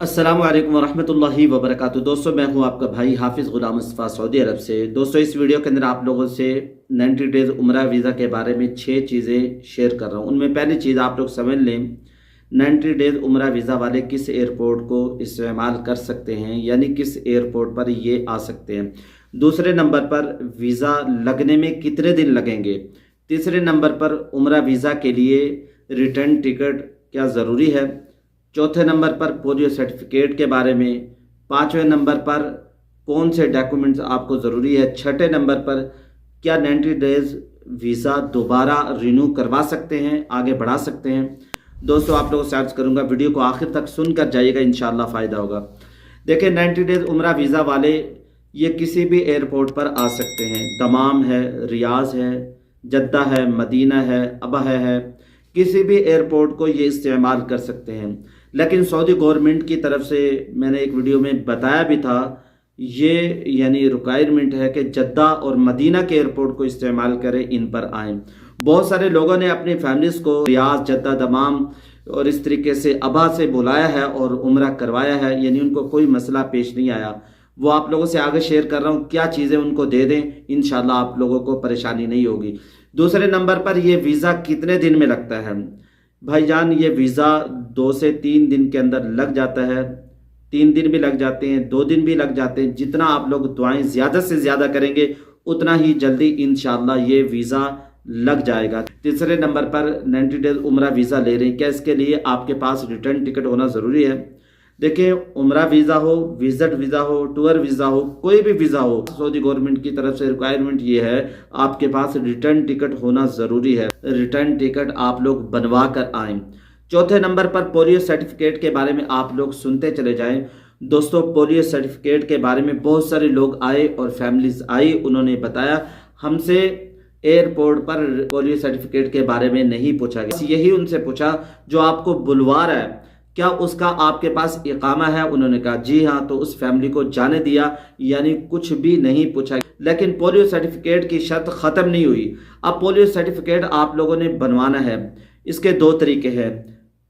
अस्सलामु अलैकुम वरहमतुल्लाहि वबरकातुहू। दोस्तों, मैं हूं आपका भाई हाफिज़ गुलाम मुस्तफ़ा सऊदी अरब से। दोस्तों, इस वीडियो के अंदर आप लोगों से 90 डेज़ उम्रा वीज़ा के बारे में 6 चीज़ें शेयर कर रहा हूं। उनमें पहली चीज़ आप लोग समझ लें, 90 डेज़ उम्रा वीज़ा वाले किस एयरपोर्ट को इस्तेमाल कर सकते हैं, यानी किस एयरपोर्ट पर ये आ सकते हैं। दूसरे नंबर पर वीज़ा लगने में कितने दिन लगेंगे। तीसरे नंबर पर उम्रा वीज़ा के लिए रिटर्न टिकट क्या ज़रूरी है। चौथे नंबर पर पोलियो सर्टिफिकेट के बारे में। पाँचवें नंबर पर कौन से डॉक्यूमेंट्स आपको ज़रूरी है। छठे नंबर पर क्या 90 डेज़ वीज़ा दोबारा रिन्यू करवा सकते हैं, आगे बढ़ा सकते हैं। दोस्तों, आप लोगों से अर्ज़ करूँगा, वीडियो को आखिर तक सुनकर जाइएगा, इंशाअल्लाह फ़ायदा होगा। देखिए, 90 डेज़ उम्रा वीज़ा वाले ये किसी भी एयरपोर्ट पर आ सकते हैं। दमाम है, रियाज है, जद्दा है, मदीना है, अबहा है, किसी भी एयरपोर्ट को ये इस्तेमाल कर सकते हैं। लेकिन सऊदी गवर्नमेंट की तरफ से मैंने एक वीडियो में बताया भी था, ये यानी रिक्वायरमेंट है कि जद्दा और मदीना के एयरपोर्ट को इस्तेमाल करें, इन पर आएँ। बहुत सारे लोगों ने अपनी फैमिलीज़ को रियाज, जद्दा, दमाम और इस तरीके से अबहा से बुलाया है और उम्रा करवाया है, यानी उनको कोई मसला पेश नहीं आया। वो आप लोगों से आगे शेयर कर रहा हूँ, क्या चीज़ें उनको दे दें, इंशाल्लाह आप लोगों को परेशानी नहीं होगी। दूसरे नंबर पर ये वीज़ा कितने दिन में लगता है। भाईजान, ये वीज़ा 2 से 3 दिन के अंदर लग जाता है। 3 दिन भी लग जाते हैं, 2 दिन भी लग जाते हैं। जितना आप लोग दुआएं ज़्यादा से ज़्यादा करेंगे, उतना ही जल्दी इंशाल्लाह ये वीज़ा लग जाएगा। तीसरे नंबर पर 90 डेज़ उम्रा वीज़ा ले रहे हैं, क्या इसके लिए आपके पास रिटर्न टिकट होना ज़रूरी है। देखिए, उम्रा वीज़ा हो, विजिट वीज़ा हो, टूर वीज़ा हो, कोई भी वीज़ा हो, सऊदी गवर्नमेंट की तरफ से रिक्वायरमेंट ये है, आपके पास रिटर्न टिकट होना ज़रूरी है। रिटर्न टिकट आप लोग बनवा कर आएँ। चौथे नंबर पर पोलियो सर्टिफिकेट के बारे में आप लोग सुनते चले जाएं। दोस्तों, पोलियो सर्टिफिकेट के बारे में बहुत सारे लोग आए और फैमिलीज आई, उन्होंने बताया हमसे एयरपोर्ट पर पोलियो सर्टिफिकेट के बारे में नहीं पूछा गया। यही उनसे पूछा जो आपको बुलवा रहा है, क्या उसका आपके पास इकामा है। उन्होंने कहा जी हाँ, तो उस फैमिली को जाने दिया, यानी कुछ भी नहीं पूछा। लेकिन पोलियो सर्टिफिकेट की शर्त ख़त्म नहीं हुई। अब पोलियो सर्टिफिकेट आप लोगों ने बनवाना है। इसके 2 तरीके हैं।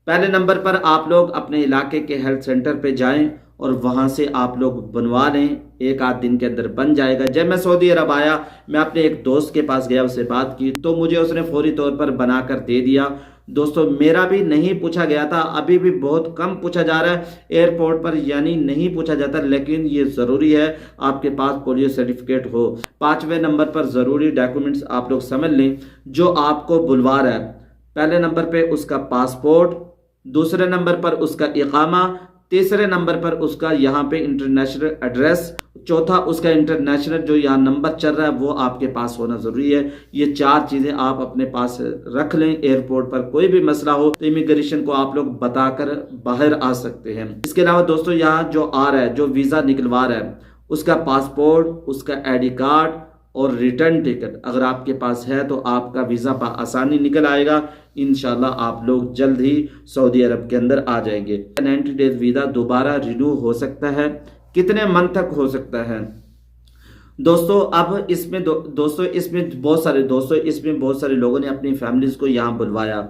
पहले नंबर पर आप लोग अपने इलाके के हेल्थ सेंटर पे जाएं और वहाँ से आप लोग बनवा लें, 1 आध दिन के अंदर बन जाएगा। जब मैं सऊदी अरब आया, मैं अपने एक दोस्त के पास गया, उससे बात की तो मुझे उसने फौरी तौर पर बनाकर दे दिया। दोस्तों, मेरा भी नहीं पूछा गया था, अभी भी बहुत कम पूछा जा रहा है एयरपोर्ट पर, यानी नहीं पूछा जाता, लेकिन ये ज़रूरी है आपके पास पोलियो सर्टिफिकेट हो। 5वें नंबर पर ज़रूरी डॉक्यूमेंट्स आप लोग समझ लें जो आपको बुलवा रहा है। पहले नंबर पे उसका पासपोर्ट, दूसरे नंबर पर उसका इकामा, तीसरे नंबर पर उसका यहाँ पे इंटरनेशनल एड्रेस, चौथा उसका इंटरनेशनल जो यहाँ नंबर चल रहा है वो आपके पास होना ज़रूरी है। ये 4 चीज़ें आप अपने पास रख लें। एयरपोर्ट पर कोई भी मसला हो तो इमिग्रेशन को आप लोग बताकर बाहर आ सकते हैं। इसके अलावा दोस्तों, यहाँ जो आ रहा है, जो वीज़ा निकलवा रहा है, उसका पासपोर्ट, उसका ID कार्ड और रिटर्न टिकट अगर आपके पास है तो आपका वीज़ा आसानी निकल आएगा। इंशाल्लाह आप लोग जल्द ही सऊदी अरब के अंदर आ जाएंगे। 90 डेज़ वीज़ा दोबारा रिन्यू हो सकता है, कितने मंथ तक हो सकता है। दोस्तों, अब इसमें इसमें बहुत सारे लोगों ने अपनी फैमिलीज़ को यहाँ बुलवाया।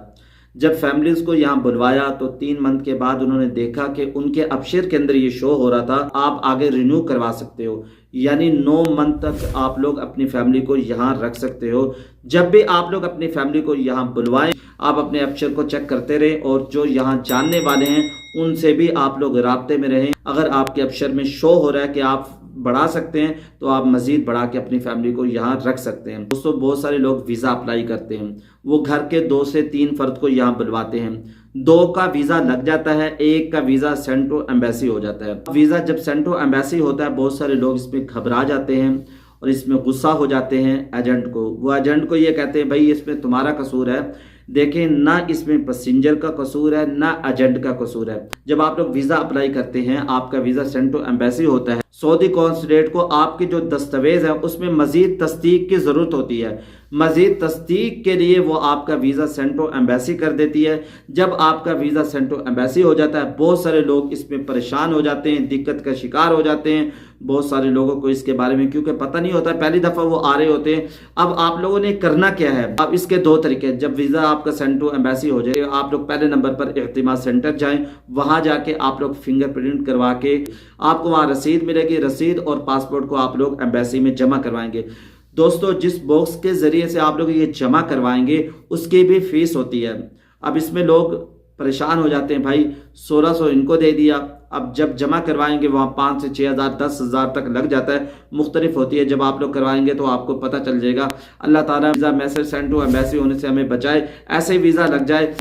जब फैमिलीज़ को यहाँ बुलवाया तो 3 मंथ के बाद उन्होंने देखा कि उनके अपशेर के अंदर ये शो हो रहा था, आप आगे रिन्यू करवा सकते हो, यानी 9 मंथ तक आप लोग अपनी फैमिली को यहाँ रख सकते हो। जब भी आप लोग अपनी फैमिली को यहाँ बुलवाएं, आप अपने अपशेर को चेक करते रहें और जो यहाँ जानने वाले हैं उनसे भी आप लोग राब्ते में रहें। अगर आपके अपशेर में शो हो रहा है कि आप बढ़ा सकते हैं तो आप मज़ीद बढ़ा के अपनी फैमिली को यहाँ रख सकते हैं। दोस्तों, बहुत सारे लोग वीज़ा अप्लाई करते हैं, वो घर के 2 से 3 फर्द को यहाँ बुलवाते हैं। 2 का वीज़ा लग जाता है, 1 का वीज़ा सेंड टू एम्बेसी हो जाता है। वीज़ा जब सेंड टू एम्बेसी होता है, बहुत सारे लोग इसमें घबरा जाते हैं और इसमें गुस्सा हो जाते हैं एजेंट को। वो एजेंट को ये कहते हैं भाई इसमें तुम्हारा कसूर है। देखें, ना इसमें पैसेंजर का कसूर है ना एजेंट का कसूर है। जब आप लोग वीज़ा अप्लाई करते हैं, आपका वीज़ा सेंड टू एम्बेसी होता है, सऊदी कॉन्सुलेट को आपके जो दस्तावेज है उसमें मजीद तस्दीक की ज़रूरत होती है। مزید تصدیق کے لیے وہ آپ کا ویزا سینڈ ٹو ایمبیسی کر دیتی ہے۔ جب آپ کا ویزا سینڈ ٹو ایمبیسی ہو جاتا ہے، بہت سارے لوگ اس میں پریشان ہو جاتے ہیں، دقت کا شکار ہو جاتے ہیں، بہت سارے لوگوں کو اس کے بارے میں کیونکہ پتہ نہیں ہوتا ہے، پہلی دفعہ وہ آ رہے ہوتے ہیں۔ اب آپ لوگوں نے کرنا کیا ہے؟ اب اس کے دو طریقے، جب ویزا آپ کا سینڈ ٹو ایمبیسی ہو جائے، آپ لوگ پہلے نمبر پر اعتماد سینٹر جائیں، وہاں جا کے آپ لوگ فنگر پرنٹ کروا کے آپ کو وہاں رسید ملے گی، رسید اور پاسپورٹ کو آپ لوگ ایمبیسی میں جمع کروائیں گے۔ دوستو، جس باکس کے ذریعے سے آپ لوگ یہ جمع کروائیں گے اس کی بھی فیس ہوتی ہے۔ اب اس میں لوگ پریشان ہو جاتے ہیں، بھائی 1600 ان کو دے دیا، اب جب جمع کروائیں گے وہاں 5 سے 6,000 10,000 تک لگ جاتا ہے، مختلف ہوتی ہے۔ جب آپ لوگ کروائیں گے تو آپ کو پتہ چل جائے گا۔ اللہ تعالیٰ visa message send to embassy ہونے سے ہمیں بچائے، ایسے ویزا لگ جائے۔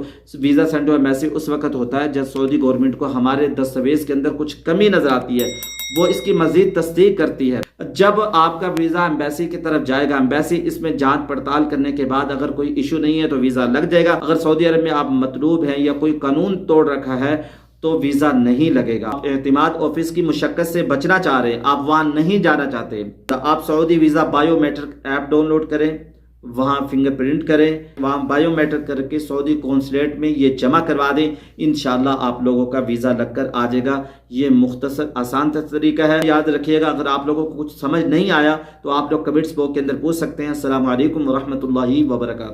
ویزا سینڈ ٹو ایمبیسی اس وقت ہوتا ہے جب سعودی گورنمنٹ کو ہمارے دستاویز کے اندر کچھ کمی نظر آتی ہے، وہ اس کی مزید تصدیق کرتی ہے۔ جب آپ کا ویزا ایمبیسی کی طرف جائے گا، ایمبیسی اس میں جانچ پڑتال کرنے کے بعد اگر کوئی ایشو نہیں ہے تو ویزا لگ جائے گا۔ اگر سعودی عرب میں آپ مطلوب ہیں یا کوئی قانون توڑ رکھا ہے تو ویزا نہیں لگے گا۔ اعتماد آفس کی مشقت سے بچنا چاہ رہے ہیں، آپ وہاں نہیں جانا چاہتے، تو آپ Saudi visa biometric app download کریں، وہاں فنگر پرنٹ کریں، وہاں بایو میٹرک کر کے سعودی قونصلیٹ میں یہ جمع کروا دیں، انشاءاللہ آپ لوگوں کا ویزا لگ کر آ جائے گا۔ یہ مختصر آسان طریقہ ہے، یاد رکھیے گا۔ اگر آپ لوگوں کو کچھ سمجھ نہیں آیا تو آپ لوگ کمنٹس باکس کے اندر پوچھ سکتے ہیں۔ السلام علیکم ورحمۃ اللہ وبرکاتہ۔